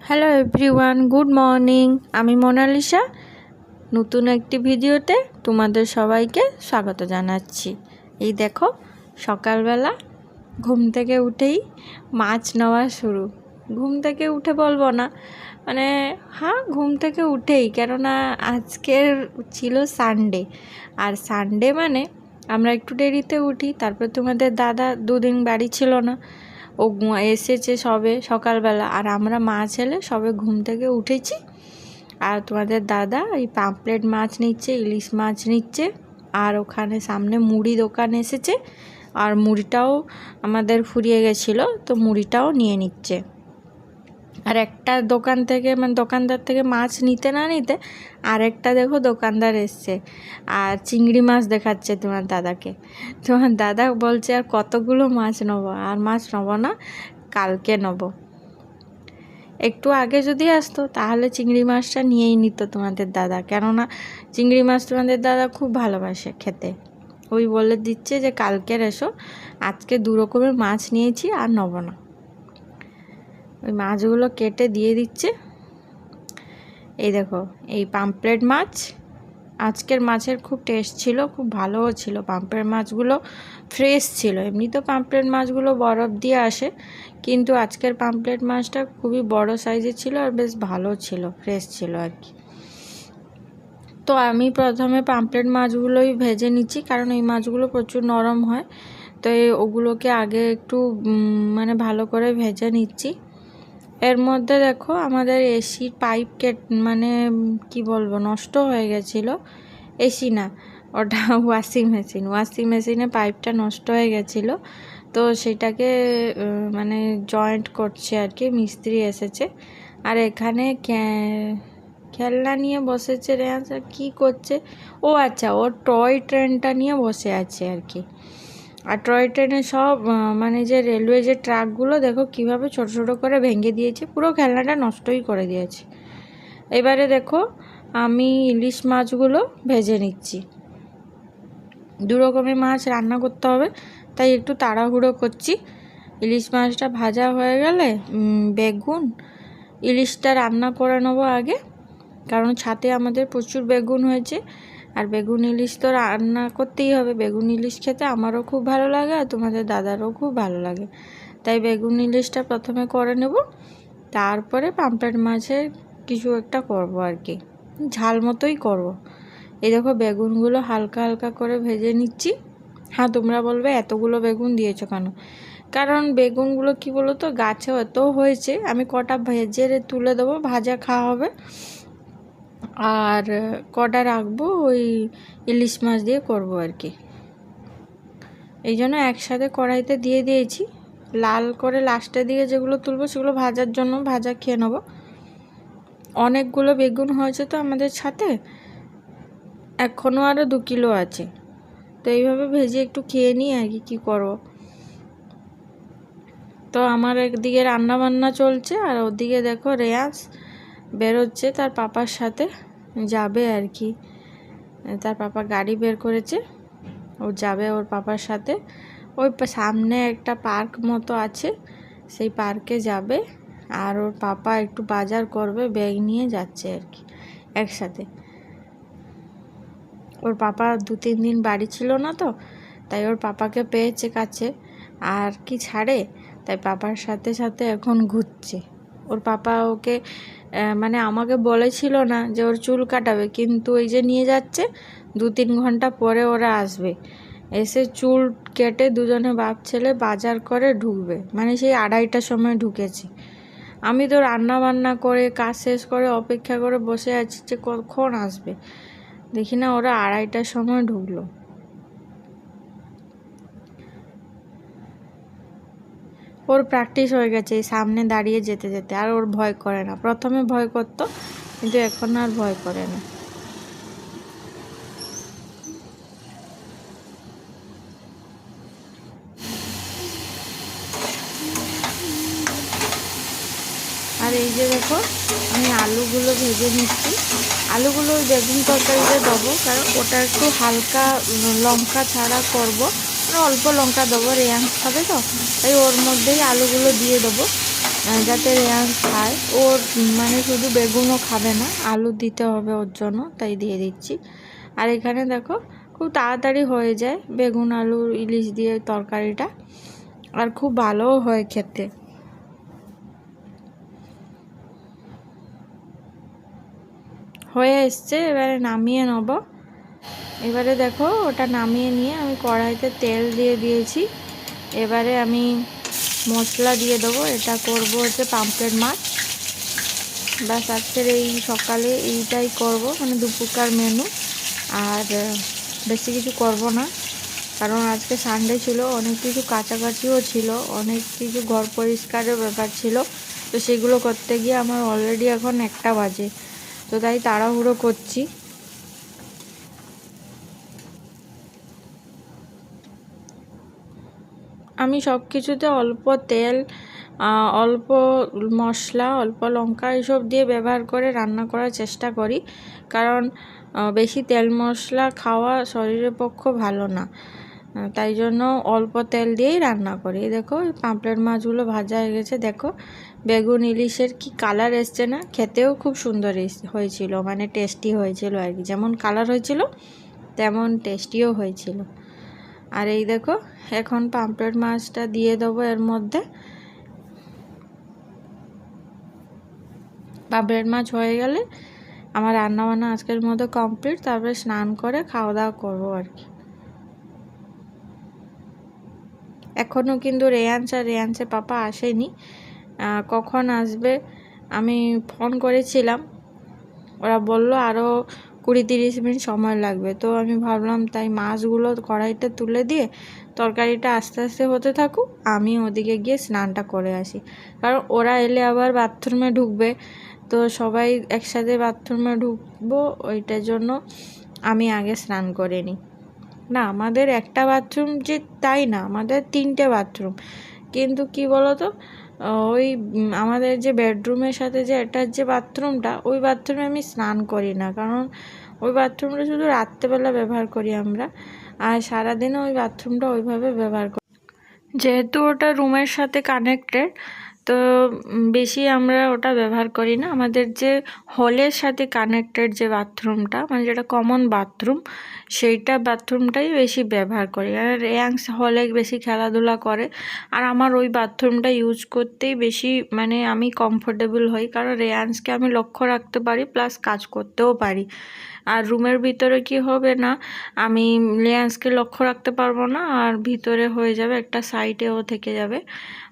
Hello everyone, good morning. আমি Mona Lisa. নতুন একটি ভিডিওতে তোমাদের সবাইকে স্বাগত জানাচ্ছি। এই দেখো, সকালবেলা ঘুম থেকে উঠেই মাছ নেওয়া শুরু। ঘুম থেকে উঠে বলবো না, মানে ঘুম থেকে উঠেই, কেননা আজকের ছিল সানডে। আর সানডে মানে আমরা একটু দেরিতে উঠি। তারপর তোমাদের দাদা দুদিন বাড়ি ছিল না, ও এসেছে সবে সকালবেলা। আর আমরা মা ছেলে সবে ঘুম থেকে উঠেছি। আর তোমাদের দাদা এই পাম্পলেট মাছ নিচ্ছে, ইলিশ মাছ নিচ্ছে। আর ওখানে সামনে মুড়ি দোকান এসেছে, আর মুড়িটাও আমাদের ফুরিয়ে গেছিলো, তো মুড়িটাও নিয়ে নিচ্ছে। আর একটা দোকান থেকে, মানে দোকানদার থেকে মাছ নিতে না নিতে আরেকটা দেখো দোকানদার এসছে, আর চিংড়ি মাছ দেখাচ্ছে তোমার দাদাকে। তোমার দাদা বলছে আর কতগুলো মাছ নেবো, আর মাছ নেবো না, কালকে নেবো। একটু আগে যদি আসতো তাহলে চিংড়ি মাছটা নিয়েই নিত তোমাদের দাদা, কেননা চিংড়ি মাছ তোমাদের দাদা খুব ভালোবাসে খেতে। ওই বলে দিচ্ছে যে কালকের এসো, আজকে 2 রকমের মাছ নিয়েছি, আর নেবো না। ওই মাছগুলো কেটে দিয়ে দিচ্ছে। এই দেখো, এই পাম্পলেট মাছ। আজকের মাছের খুব টেস্ট ছিল, খুব ভালোও ছিল। পাম্পলেট মাছগুলো ফ্রেশ ছিল। এমনি তো পাম্পলেট মাছগুলো বরফ দিয়ে আসে, কিন্তু আজকের পাম্পলেট মাছটা খুবই বড় সাইজের ছিল, আর বেশ ভালো ছিল, ফ্রেশ ছিল আর কি। তো আমি প্রথমে পাম্পলেট মাছগুলোই ভেজে নিচ্ছি, কারণ এই মাছগুলো প্রচুর নরম হয়। তো ওগুলোকে আগে একটু মানে ভালো করে ভেজে নিচ্ছি। এর মধ্যে দেখো আমাদের এসির পাইপ মানে কি বলবো, নষ্ট হয়ে গেছিলো। এসি না, ওটা ওয়াশিং মেশিনে পাইপটা নষ্ট হয়ে গেছিলো। তো সেটাকে মানে জয়েন্ট করছে আর কি, মিস্ত্রি এসেছে। আর এখানে খেলনা নিয়ে বসেছে রেয়াজ। আর কী করছে ও, আচ্ছা, ও টয় ট্রেনটা নিয়ে বসে আছে আর কি। আর টয় ট্রেনে সব মানে যে রেলওয়ে যে ট্রাকগুলো দেখো কিভাবে ছোট ছোট করে ভেঙে দিয়েছে, পুরো খেলনাটা নষ্টই করে দিয়েছে। এবারে দেখো আমি ইলিশ মাছগুলো ভেজে নিচ্ছি। 2 রকমের মাছ রান্না করতে হবে, তাই একটু তাড়াহুড়ো করছি। ইলিশ মাছটা ভাজা হয়ে গেলে বেগুন, ইলিশটা রান্না করে নেবো আগে, কারণ ছাদে আমাদের প্রচুর বেগুন হয়েছে। আর বেগুন ইলিশ তো রান্না করতেই হবে। বেগুন ইলিশ খেতে আমারও খুব ভালো লাগে, আর তোমাদের দাদারও খুব ভালো লাগে। তাই বেগুন ইলিশটা প্রথমে করে নেব, তারপরে পাম্পলেট মাছের কিছু একটা করব আর কি, ঝাল মতোই করব। এই দেখো বেগুনগুলো হালকা হালকা করে ভেজে নিচ্ছি। তোমরা বলবে এতগুলো বেগুন দিয়েছো কেন? কারণ বেগুনগুলো কি বলো তো, গাছে এত হয়েছে, আমি কটা ভেজে তুলে দেবো, ভাজা খাওয়া হবে। আর কটা রাখবো ওই ইলিশ মাছ দিয়ে করব আর কি। এই জন্য একসাথে কড়াইতে দিয়ে দিয়েছি। লাল করে লাস্টের দিকে যেগুলো তুলবো সেগুলো ভাজার জন্য, ভাজা খেয়ে নেবো। অনেকগুলো বেগুন হয়েছে তো আমাদের ছাদে, এখনও আরও 2 কিলো আছে। তো এইভাবে ভেজে একটু খেয়ে নিই আর কি, কী করবো। তো আমার একদিকে রান্না বান্না চলছে, আর ওদিকে দেখো রেয়াজ বেরোচ্ছে তার পাপার সাথে, যাবে আর কি। তার পাপা গাড়ি বের করেছে, ও যাবে ওর পাপার সাথে। ওই সামনে একটা পার্ক মতো আছে, সেই পার্কে যাবে। আর ওর পাপা একটু বাজার করবে, ব্যাগ নিয়ে যাচ্ছে আর কি একসাথে। ওর পাপা 2-3 দিন বাড়ি ছিল না, তো তাই ওর পাপাকে পেয়েছে কাছে, আর কি ছাড়ে, তাই পাপার সাথে সাথে এখন ঘুরছে। ওর পাপা ওকে মানে আমাকে বলেছিল না যে ওর চুল কাটাবে, কিন্তু এই যে নিয়ে যাচ্ছে, 2-3 ঘন্টা পরে ওরা আসবে, এসে চুল কেটে দুজনে বাপ ছেলে বাজার করে ঢুকবে। মানে সেই 2:30টার সময় ঢুকেছে। আমি তো রান্না বান্না করে কাজ শেষ করে অপেক্ষা করে বসে আছি যে কখন আসবে। দেখি না ওরা 2:30টার সময় ঢুকলো। ওর প্র্যাকটিস হয়ে গেছে এই সামনে দাঁড়িয়ে যেতে যেতে, আর ওর ভয় করে না। প্রথমে ভয় করতো, কিন্তু এখন আর ভয় করে না। আর এই যে দেখো আমি আলুগুলো ভেজে নিচ্ছি। আলুগুলো বেগুন তরকারিতে দেবো, কারণ ওটা একটু হালকা লঙ্কা ছাড়া করবো, মানে অল্প লঙ্কা দেবো, রেয়াজ খাবে তো, তাই ওর মধ্যেই আলুগুলো দিয়ে দেবো। যাতে রেয়ান খায়। ওর মানে শুধু বেগুনও খাবে না, আলু দিতে হবে ওর জন্য, তাই দিয়ে দিচ্ছি। আর এখানে দেখো খুব তাড়াতাড়ি হয়ে যায় বেগুন আলু ইলিশ দিয়ে তরকারিটা, আর খুব ভালোও হয় খেতে। হয়ে এসছে, এবারে নামিয়ে নেব। এবারে দেখো ওটা নামিয়ে নিয়ে আমি কড়াইতে তেল দিয়ে দিয়েছি। এবারে আমি মশলা দিয়ে দেবো। এটা করব হচ্ছে পাম্পলেট মাছ। ব্যাস আজকের এই সকালে এইটাই করব, মানে দুপুরকার মেনু। আর বেশি কিছু করব না, কারণ আজকে সানডে ছিল, অনেক কিছু কাছাকাছিও ছিল, অনেক কিছু ঘর পরিষ্কারের ব্যাপার ছিল। তো সেগুলো করতে গিয়ে আমার অলরেডি এখন 1টা বাজে, তো তাই তাড়াহুড়ো করছি। আমি সব কিছুতে অল্প তেল, অল্প মশলা, অল্প লঙ্কা এসব দিয়ে ব্যবহার করে রান্না করার চেষ্টা করি, কারণ বেশি তেল মশলা খাওয়া শরীরের পক্ষে ভালো না। তাই জন্য অল্প তেল দিয়েই রান্না করি। দেখো পাম্পলেট মাছগুলো ভাজা হয়ে গেছে। দেখো বেগুন ইলিশের কি কালার এসছে না, খেতেও খুব সুন্দর হয়েছিল, মানে টেস্টি হয়েছিল আর কি। যেমন কালার হয়েছিল তেমন টেস্টিও হয়েছিল। আর এই দেখো এখন পাম্পলেট মাছটা দিয়ে দেবো এর মধ্যে। পাম্পলেট মাছ হয়ে গেলে আমার রান্নাবান্না আজকের মতো কমপ্লিট। তারপরে স্নান করে খাওয়া দাওয়া করবো আর কি। এখনও কিন্তু রেয়ান্সের পাপা আসেনি। কখন আসবে আমি ফোন করেছিলাম, ওরা বলল আরও 20-30 মিনিট সময় লাগবে। তো আমি ভাবলাম তাই মাছগুলো কড়াইতে তুলে দিয়ে তরকারিটা আস্তে আস্তে হতে থাকুক, আমি ওদিকে গিয়ে স্নানটা করে আসি। কারণ ওরা এলে আবার বাথরুমে ঢুকবে, তো সবাই একসাথে বাথরুমে ঢুকবো, ওইটার জন্য আমি আগে স্নান করে নিই। না আমাদের একটা বাথরুম যে তাই না, আমাদের 3টে বাথরুম। কিন্তু কি বলো তো, ওই আমাদের যে বেডরুমের সাথে যে অ্যাটাচ যে বাথরুমটা, ওই বাথরুমে আমি স্নান করি না, কারণ ওই বাথরুমটা শুধু রাত্রেবেলা ব্যবহার করি আমরা, আর সারাদিনও ওই বাথরুমটা ওইভাবে ব্যবহার করি। যেহেতু ওটা রুমের সাথে কানেক্টেড, তো বেশি আমরা ওটা ব্যবহার করি না। আমাদের যে হলের সাথে কানেক্টেড যে বাথরুমটা, মানে যেটা কমন বাথরুম, সেইটা বাথরুমটাই বেশি ব্যবহার করি। আর রেয়াংস হলে বেশি খেলাধুলা করে, আর আমার ওই বাথরুমটা ইউজ করতেই বেশি মানে আমি কমফোর্টেবল হই, কারণ রেয়াংসকে আমি লক্ষ্য রাখতে পারি, প্লাস কাজ করতেও পারি। আর রুমের ভিতরে কি হবে না, আমি রেয়াংসকে লক্ষ্য রাখতে পারবো না, আর ভিতরে হয়ে যাবে একটা সাইডেও থেকে যাবে।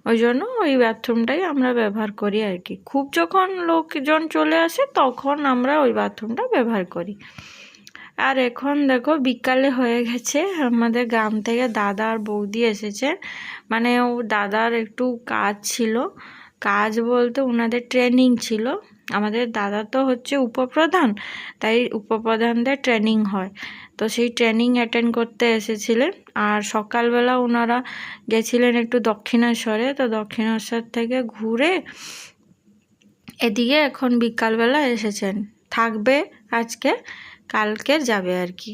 ওই জন্য ওই বাথরুমটাই আমরা ব্যবহার করি আর কি। খুব যখন লোকজন চলে আসে তখন আমরা ওই বাথরুমটা ব্যবহার করি। আর এখন দেখো বিকালে হয়ে গেছে, আমাদের গ্রাম থেকে দাদা আর বৌদি এসেছে। মানে ও দাদার একটু কাজ ছিল, কাজ বলতে ওনাদের ট্রেনিং ছিল। আমাদের দাদা তো হচ্ছে উপপ্রধান, তাই উপপ্রধানদের ট্রেনিং হয়, তো সেই ট্রেনিং অ্যাটেন্ড করতে এসেছিলেন। আর সকালবেলা ওনারা গেছিলেন একটু দক্ষিণেশ্বরে, তো দক্ষিণেশ্বর থেকে ঘুরে এদিকে এখন বিকালবেলা এসেছেন, থাকবে আজকে, কালকে যাবে আর কি।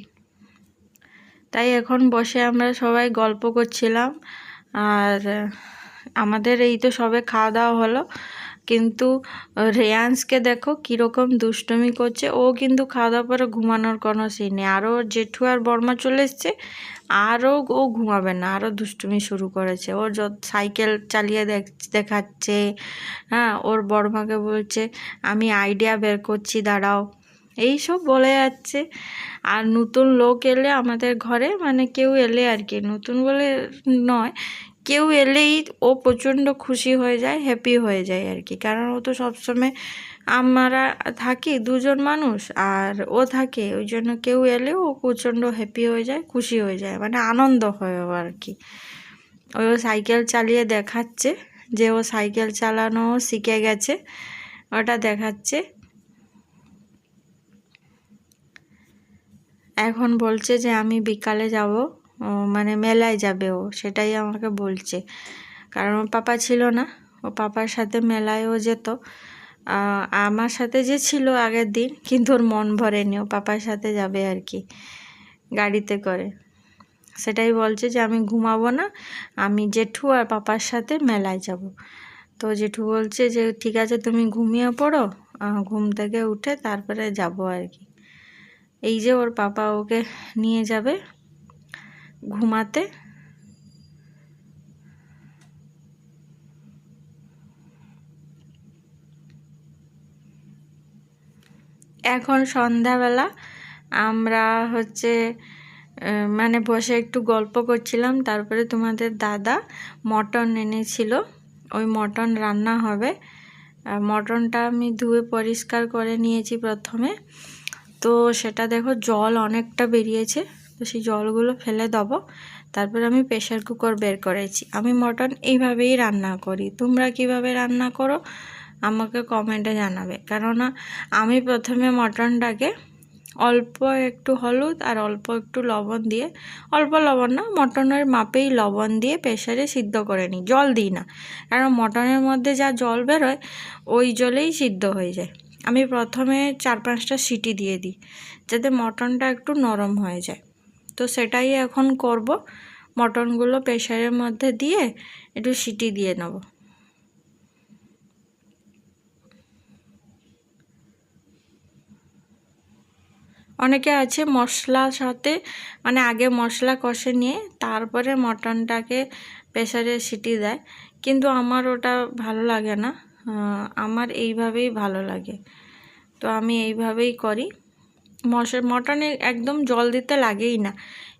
তাই এখন বসে আমরা সবাই গল্প করছিলাম। আর আমাদের এই তো সবে খাওয়া দাওয়া হলো, কিন্তু রেয়ান্সকে দেখো কীরকম দুষ্টুমি করছে। ও কিন্তু খাওয়া দাওয়ার পরে ঘুমানোর কোনো সিন নেই। আরও জেঠু আর বর্মা চলে এসছে, আরও ও ঘুমাবে না, আরও দুষ্টুমি শুরু করেছে। ওর সাইকেল চালিয়ে দেখাচ্ছে, হ্যাঁ, ওর বর্মাকে বলছে আমি আইডিয়া বের করছি দাঁড়াও, এইসব বলে যাচ্ছে। আর নতুন লোক এলে আমাদের ঘরে, মানে কেউ এলে আর কি, নতুন বলে নয়, কেউ এলেই ও প্রচণ্ড খুশি হয়ে যায়, হ্যাপি হয়ে যায় আর কি। কারণ ও তো সবসময়, আমরা থাকি দুজন মানুষ আর ও থাকে, ওই জন্য কেউ এলে ও প্রচণ্ড হ্যাপি হয়ে যায়, খুশি হয়ে যায়, মানে আনন্দ হয় ও আর কি। ও সাইকেল চালিয়ে দেখাচ্ছে যে ও সাইকেল চালানো শিখে গেছে, ওটা দেখাচ্ছে। এখন বলছে যে আমি বিকালে যাব, মানে মেলায় যাবে ও, সেটাই আমাকে বলছে। কারণ ওর পাপা ছিল না, ও পাপার সাথে মেলায়ও যেত। আমার সাথে যে ছিল আগের দিন, কিন্তু ওর মন ভরেনি, ও পাপার সাথে যাবে আর কি গাড়িতে করে। সেটাই বলছে যে আমি ঘুমাবো না, আমি জেঠু আর পাপার সাথে মেলায় যাব। তো জেঠু বলছে যে ঠিক আছে তুমি ঘুমিয়ে পড়ো, ঘুম থেকে উঠে তারপরে যাবো আর কি। এই যে ওর পাপা ওকে নিয়ে যাবে ঘুমাতে। এখন সন্ধ্যাবেলা আমরা মানে বসে একটু গল্প করছিলাম, তারপরে তোমাদের দাদা মটন এনেছিল, ওই মটন রান্না হবে। মটনটা আমি ধুয়ে পরিষ্কার করে নিয়েছি প্রথমে, তো সেটা দেখো জল অনেকটা বেরিয়েছে, তো সেই জলগুলো ফেলে দেবো। তারপর আমি প্রেশার কুকার বের করেছি। আমি মটন এইভাবেই রান্না করি, তোমরা কিভাবে রান্না করো আমাকে কমেন্টে জানাবে। কেননা আমি প্রথমে মটনটাকে অল্প একটু হলুদ আর অল্প একটু লবণ দিয়ে, অল্প লবণ না, মটনের মাপেই লবণ দিয়ে প্রেশারে সিদ্ধ করে নিই, জল দিই না, কারণ মটনের মধ্যে যা জল বেরোয় ওই জলেই সিদ্ধ হয়ে যায়। আমি প্রথমে 4-5টা সিটি দিয়ে দিই যাতে মটনটা একটু নরম হয়ে যায়। তো সেটাই এখন করব, মটনগুলো প্রেশারের মধ্যে দিয়ে একটু সিটি দিয়ে নেব। অনেকে আছে মশলার সাথে, মানে আগে মশলা কষে নিয়ে তারপরে মটনটাকে প্রেসারে সিটি দেয়, কিন্তু আমার ওটা ভালো লাগে না, আমার এইভাবেই ভালো লাগে। তো আমি এইভাবেই করি। মটনে একদম জল দিতে লাগেই না,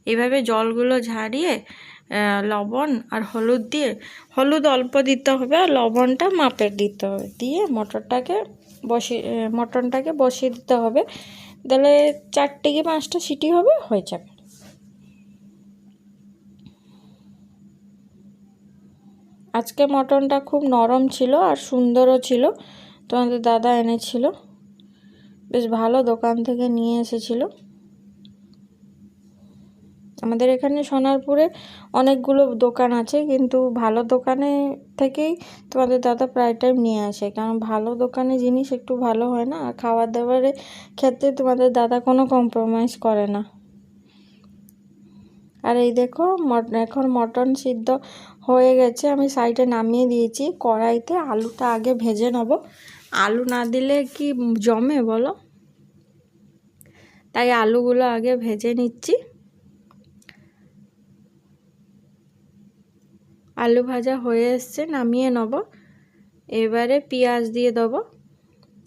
এইভাবে জলগুলো ঝাড়িয়ে লবণ আর হলুদ দিয়ে, হলুদ অল্প দিতে হবে আর লবণটা মাপের দিতে হবে, দিয়ে মটনটাকে বসিয়ে দিতে হবে। তাহলে 4 থেকে 5টা সিটি হবে, হয়ে যাবে। আজকে মটনটা খুব নরম ছিল আর সুন্দরও ছিল, তোমাদের দাদা এনেছিল, বেশ ভালো দোকান থেকে নিয়ে এসেছিল। আমাদের এখানে সোনারপুরে অনেকগুলো দোকান আছে, কিন্তু ভালো দোকানে থেকেই তোমাদের দাদা প্রায় টাইম নিয়ে আসে, কারণ ভালো দোকানে জিনিস একটু ভালো হয় না, আর খাবার দাবারের ক্ষেত্রে তোমাদের দাদা কোনো কম্প্রোমাইজ করে না। আর এই দেখো এখন মটন সিদ্ধ হয়ে গেছে, আমি সাইডে নামিয়ে দিয়েছি। কড়াইতে আলুটা আগে ভেজে নেব, আলু না দিলে কি জমে বলো, তাই আলুগুলো আগে ভেজে নিচ্ছি। আলু ভাজা হয়ে এসছে, নামিয়ে নেব। এবারে পেঁয়াজ দিয়ে দেবো।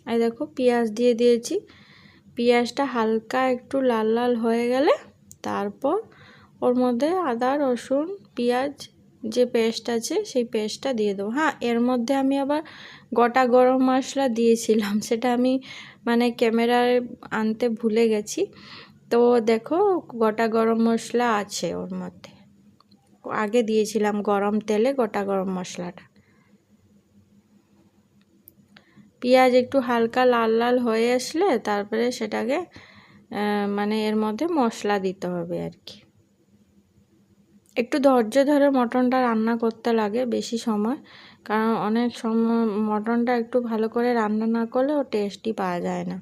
এই দেখো পেঁয়াজ দিয়ে দিয়েছি, পেঁয়াজটা হালকা একটু লাল লাল হয়ে গেলে তারপর ওর মধ্যে আদা রসুন পেঁয়াজ যে পেস্ট আছে সেই পেস্টটা দিয়ে দেবো। হ্যাঁ, এর মধ্যে আমি আবার গোটা গরম মশলা দিয়েছিলাম, সেটা আমি মানে ক্যামেরায় আনতে ভুলে গেছি। তো দেখো গোটা গরম মশলা আছে ওর মধ্যে, আগে দিয়েছিলাম গরম তেলে গোটা গরম মশলাটা। পেঁয়াজ একটু হালকা লাল লাল হয়ে আসলে তারপরে সেটাকে মানে এর মধ্যে মশলা দিতে হবে আর কি। একটু ধৈর্য ধরে মটনটা রান্না করতে লাগে বেশি সময়, কারণ অনেক সময় মটনটা একটু ভালো করে রান্না না করলে ও টেস্টই পাওয়া যায় না।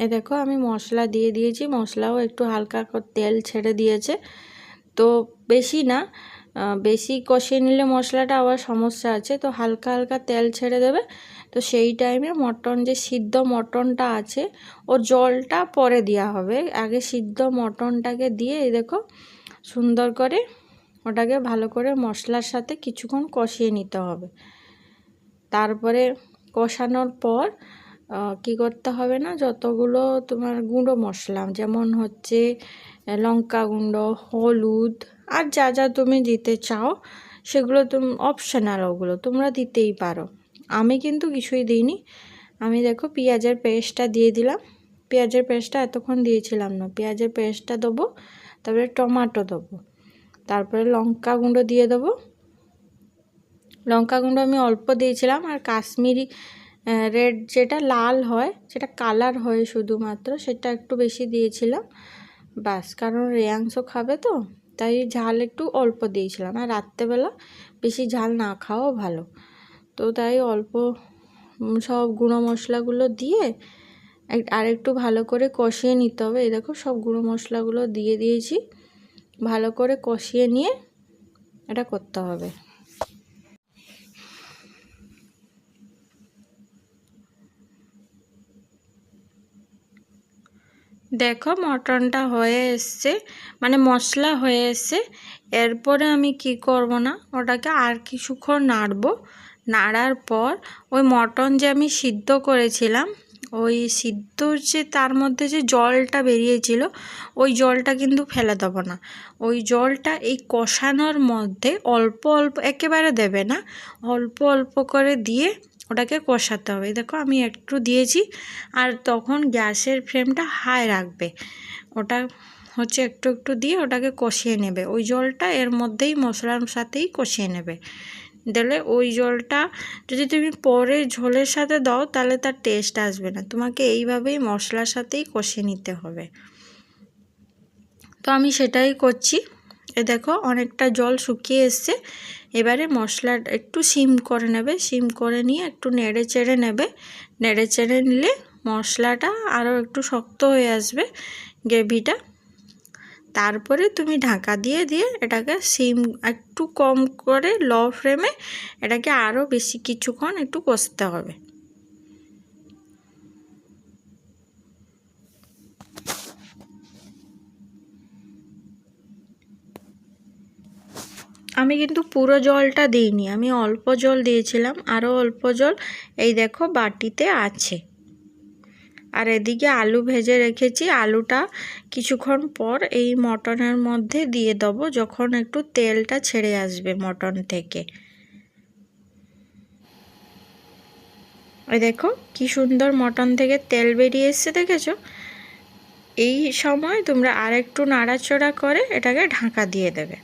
এ দেখো আমি মশলা দিয়ে দিয়েছি, মশলাও একটু হালকা তেল ছেড়ে দিয়েছে, তো বেশি না, বেশি কষিয়ে নিলে মশলাটা আবার সমস্যা আছে, তো হালকা হালকা তেল ছেড়ে দেবে। তো সেই টাইমে মটন যে সিদ্ধ মটনটা আছে ওর জলটা পরে দেওয়া হবে, আগে সিদ্ধ মটনটাকে দিয়ে এই দেখো সুন্দর করে ওটাকে ভালো করে মশলার সাথে কিছুক্ষণ কষিয়ে নিতে হবে। তারপরে কষানোর পর কি করতে হবে না, যতগুলো তোমার গুঁড়ো মশলা যেমন হচ্ছে লঙ্কা গুঁড়ো, হলুদ আর যা যা তুমি দিতে চাও সেগুলো তুমি অপশনাল, ওগুলো তোমরা দিতেই পারো। আমি কিন্তু কিছুই দিইনি, আমি দেখো পেঁয়াজের পেস্টটা দিয়ে দিলাম। পেঁয়াজের পেস্টটা এতক্ষণ দিয়েছিলাম না, পেঁয়াজের পেস্টটা দেবো, তারপরে টমেটো দেবো, তারপরে লঙ্কা গুঁড়ো দিয়ে দেবো। লঙ্কা গুঁড়ো আমি অল্প দিয়েছিলাম, আর কাশ্মীরি রেড যেটা লাল হয়, যেটা কালার হয় শুধুমাত্র, সেটা একটু বেশি দিয়েছিলাম বাস, কারণ রেয়াংশ খাবে তো তাই ঝাল একটু অল্প দিয়েছিলাম, আর রাত্রেবেলা বেশি ঝাল না খাওয়াও ভালো, তো তাই অল্প সব গুঁড়ো মশলাগুলো দিয়ে আর একটু ভালো করে কষিয়ে নিতে হবে। এই দেখো সব গুঁড়ো মশলাগুলো দিয়ে দিয়েছি, ভালো করে কষিয়ে নিয়ে এটা করতে হবে। দেখো মটনটা হয়ে এসছে, মানে মশলা হয়ে এসছে। এরপরে আমি কি করব না, ওটাকে আর কিছুক্ষণ নাড়বো। নাড়ার পর ওই মটন যে আমি সিদ্ধ করেছিলাম, ওই সিদ্ধ যে তার মধ্যে যে জলটা বেরিয়েছিল, ওই জলটা কিন্তু ফেলে দেবো না। ওই জলটা এই কষানোর মধ্যে অল্প অল্প, একেবারে দেবে না, অল্প অল্প করে দিয়ে ওটাকে কষাতে হবে। দেখো আমি একটু দিয়েছি, আর তখন গ্যাসের ফ্লেমটা হাই রাখবে। ওটা হচ্ছে একটু একটু দিয়ে ওটাকে কষিয়ে নেবে। ওই জলটা এর মধ্যেই মশলার সাথেই কষিয়ে নেবে। দিলে ওই জলটা যদি তুমি পরে ঝোলের সাথে দাও তাহলে তার টেস্ট আসবে না। তোমাকে এইভাবেই মশলার সাথেই কষিয়ে নিতে হবে। তো আমি সেটাই করছি। এ দেখো অনেকটা জল শুকিয়ে এসছে। এবারে মশলা একটু সিম করে নেবে, সিম করে নিয়ে একটু নেড়ে চেড়ে নেবে। নেড়ে চেড়ে নিলে মশলাটা আরও একটু শক্ত হয়ে আসবে, গ্রেভিটা। তারপরে তুমি ঢাকা দিয়ে দিয়ে এটাকে সিম একটু কম করে লো ফ্লেমে এটাকে আরও বেশি কিছুক্ষণ একটু কষতে হবে। আমি কিন্তু পুরো জলটা দিইনি, আমি অল্প জল দিয়েছিলাম, আরও অল্প জল এই দেখো বাটিতে আছে। আর এদিকে আলু ভেজে রেখেছি, আলুটা কিছুক্ষণ পর এই মটনের মধ্যে দিয়ে দেবো, যখন একটু তেলটা ছেড়ে আসবে মটন থেকে। ওই দেখো কি সুন্দর মটন থেকে তেল বেরিয়ে এসছে, দেখেছো? এই সময় তোমরা আরেকটু নাড়াচড়া করে এটাকে ঢাকা দিয়ে দেবে।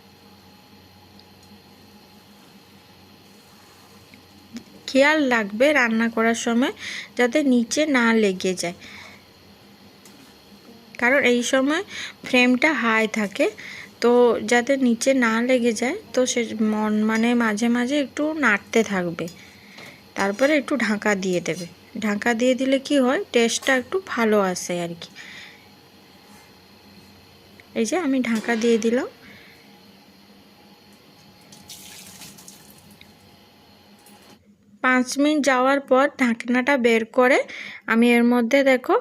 খেয়াল রাখবে রান্না করার সময় যাতে নিচে না লেগে যায়, কারণ এই সময় ফ্লেমটা হাই থাকে, তো যাতে নিচে না লেগে যায়। তো সে মানে মাঝে মাঝে একটু নাড়তে থাকবে, তারপরে একটু ঢাকা দিয়ে দেবে। ঢাকা দিয়ে দিলে কি হয়, টেস্টটা একটু ভালো আসে আর কি। এই যে আমি ঢাকা দিয়ে দিলাম। 5 মিনিট যাওয়ার পর ঢাকনাটা বের করে আমি এর মধ্যে দেখো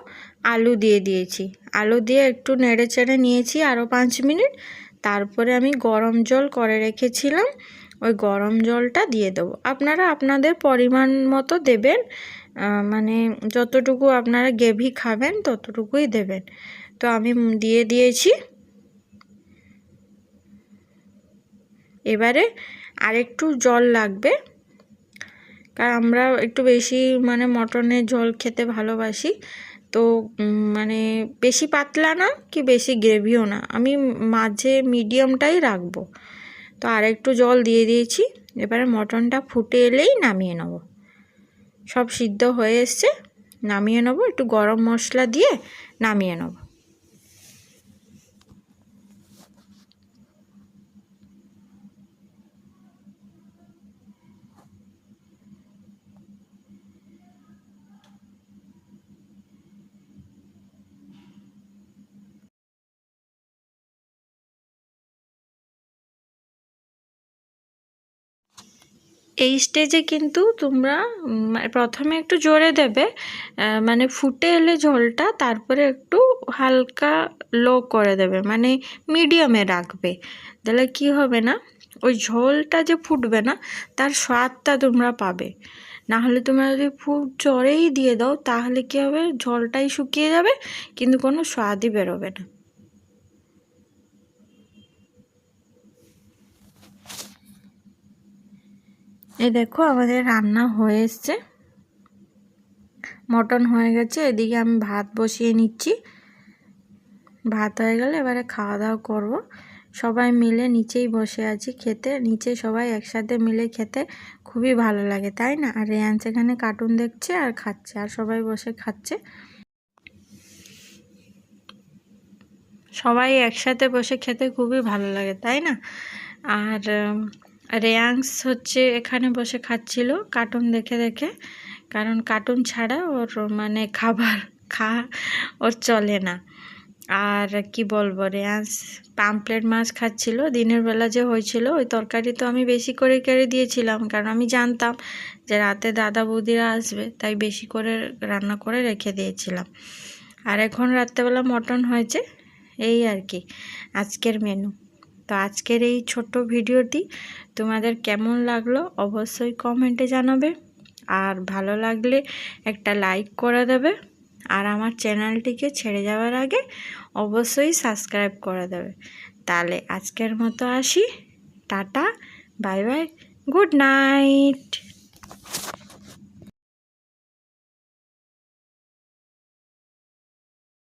আলু দিয়ে দিয়েছি। আলু দিয়ে একটু নেড়ে চেড়ে নিয়েছি আরও 5 মিনিট। তারপরে আমি গরম জল করে রেখেছিলাম, ওই গরম জলটা দিয়ে দেবো। আপনারা আপনাদের পরিমাণ মতো দেবেন, মানে যতটুকু আপনারা গ্রেভি খাবেন ততটুকুই দেবেন। তো আমি দিয়ে দিয়েছি। এবারে আরেকটু জল লাগবে, কারণ আমরা একটু বেশি মানে মটনের ঝোল খেতে ভালোবাসি। তো মানে বেশি পাতলা না কি বেশি গ্রেভিও না, আমি মাঝে মিডিয়ামটাই রাখবো। তো আরেকটু জল দিয়ে দিয়েছি। এবারে মটনটা ফুটে এলেই নামিয়ে নেব। সব সিদ্ধ হয়ে এসছে, নামিয়ে নেব। একটু গরম মশলা দিয়ে নামিয়ে নেব। এই স্টেজে কিন্তু তোমরা প্রথমে একটু জোরে দেবে, মানে ফুটে এলে ঝোলটা, তারপরে একটু হালকা লো করে দেবে, মানে মিডিয়ামে রাখবে। তাহলে কি হবে না, ওই ঝোলটা যে ফুটবে না তার স্বাদটা তোমরা পাবে। না হলে তোমরা যদি খুব জোরেই দিয়ে দাও তাহলে কি হবে, ঝোলটাই শুকিয়ে যাবে কিন্তু কোনো স্বাদই বেরোবে না। এই দেখো আমাদের রান্না হয়ে এসছে, মটন হয়ে গেছে। এদিকে আমি ভাত বসিয়ে নিচ্ছি। ভাত হয়ে গেলে এবারে খাওয়া দাওয়া করব। সবাই মিলে নিচেই বসে আছি খেতে, নিচে সবাই একসাথে মিলে খেতে খুবই ভালো লাগে, তাই না? আর রেয়ান্স এখানে কার্টুন দেখছে আর খাচ্ছে, আর সবাই বসে খাচ্ছে। সবাই একসাথে বসে খেতে খুবই ভালো লাগে, তাই না? আর রেয়াংস হচ্ছে এখানে বসে খাচ্ছিল কার্টুন দেখে দেখে, কারণ কার্টুন ছাড়া ওর মানে খাবার ওর চলে না। আর কি বলবো, রেয়াংস পামপ্লেট মাছ খাচ্ছিল। দিনের বেলা যে হয়েছিল ওই তরকারি তো আমি বেশি করে কেড়ে দিয়েছিলাম, কারণ আমি জানতাম যে রাতে দাদা বৌদিরা আসবে, তাই বেশি করে রান্না করে রেখে দিয়েছিলাম। আর এখন রাত্রেবেলা মটন হয়েছে, এই আর কি আজকের মেনু। তো আজকের এই ছোট্ট ভিডিওটি তোমাদের কেমন লাগলো অবশ্যই কমেন্টে জানাবে, আর ভালো লাগলে একটা লাইক করে দেবে, আর আমার চ্যানেলটিকে ছেড়ে যাওয়ার আগে অবশ্যই সাবস্ক্রাইব করে দেবে। তাহলে আজকের মতো আসি, tata, bye bye, good night.